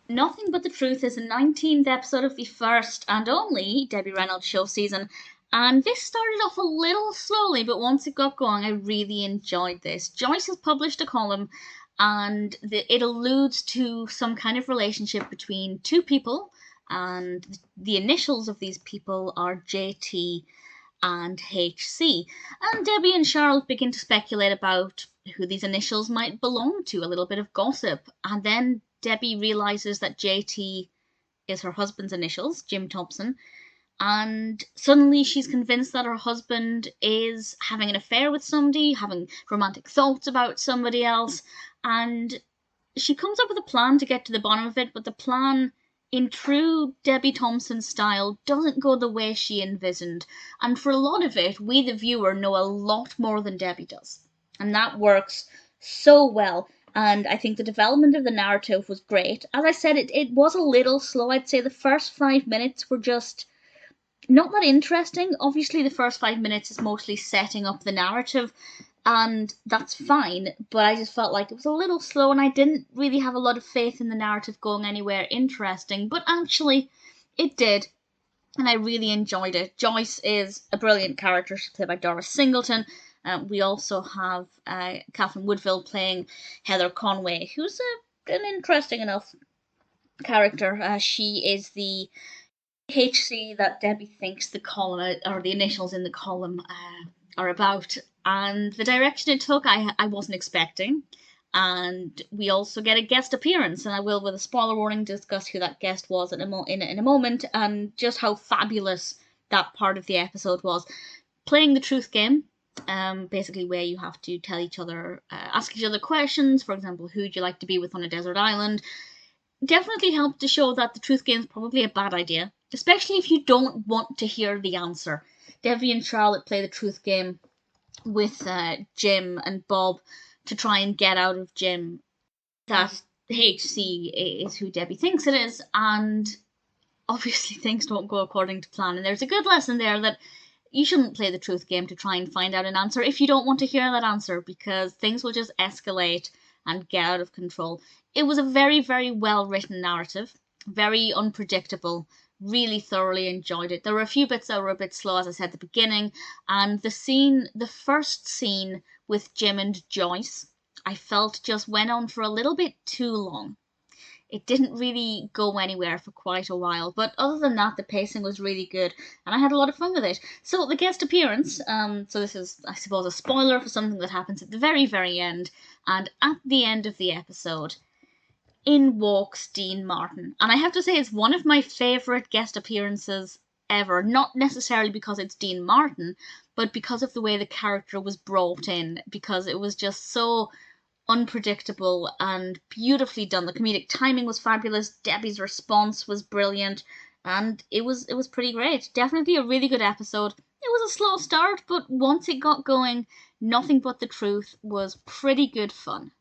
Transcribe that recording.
Nothing But the Truth is the 19th episode of the first and only Debbie Reynolds Show season. And this started off a little slowly, but once it got going, I really enjoyed this. Joyce has published a column, and it alludes to some kind of relationship between two people, and the initials of these people are JT and HC. And Debbie and Charlotte begin to speculate about who these initials might belong to, a little bit of gossip. And then Debbie realizes that JT is her husband's initials, Jim Thompson, and suddenly she's convinced that her husband is having an affair with somebody, having romantic thoughts about somebody else, and she comes up with a plan to get to the bottom of it, but the plan, in true Debbie Thompson style, doesn't go the way she envisioned. And for a lot of it, we the viewer know a lot more than Debbie does. And that works so well. And I think the development of the narrative was great. As I said, it was a little slow. I'd say the first 5 minutes were just not that interesting. Obviously, the first 5 minutes is mostly setting up the narrative, and that's fine, but I just felt like it was a little slow, and I didn't really have a lot of faith in the narrative going anywhere interesting, but actually, it did, and I really enjoyed it. Joyce is a brilliant character. She's played by Doris Singleton. We also have Catherine Woodville playing Heather Conway, who's an interesting enough character. She is the HC that Debbie thinks the column, or the initials in the column, are about. And the direction it took, I wasn't expecting. And we also get a guest appearance, and I will, with a spoiler warning, discuss who that guest was in a moment, and just how fabulous that part of the episode was. Playing the truth game, basically where you have to tell each other, ask each other questions. For example, who'd you like to be with on a desert island? Definitely helped to show that the truth game is probably a bad idea, especially if you don't want to hear the answer. Debbie and Charlotte play the truth game with Jim and Bob to try and get out of Jim that HC is who Debbie thinks it is, and obviously things don't go according to plan. And there's a good lesson there that you shouldn't play the truth game to try and find out an answer if you don't want to hear that answer, because things will just escalate and get out of control. It was a very, very well written narrative, very unpredictable. Really thoroughly enjoyed it. There were a few bits that were a bit slow, as I said at the beginning, and the first scene with Jim and Joyce, I felt just went on for a little bit too long. It didn't really go anywhere for quite a while, but other than that, the pacing was really good, and I had a lot of fun with it. So the guest appearance, so this is, I suppose, a spoiler for something that happens at the very, very end, and at the end of the episode, in walks Dean Martin. And I have to say, it's one of my favourite guest appearances ever. Not necessarily because it's Dean Martin, but because of the way the character was brought in, because it was just so unpredictable and beautifully done. The comedic timing was fabulous, Debbie's response was brilliant, and it was pretty great. Definitely a really good episode. It was a slow start, but once it got going, Nothing But the Truth was pretty good fun.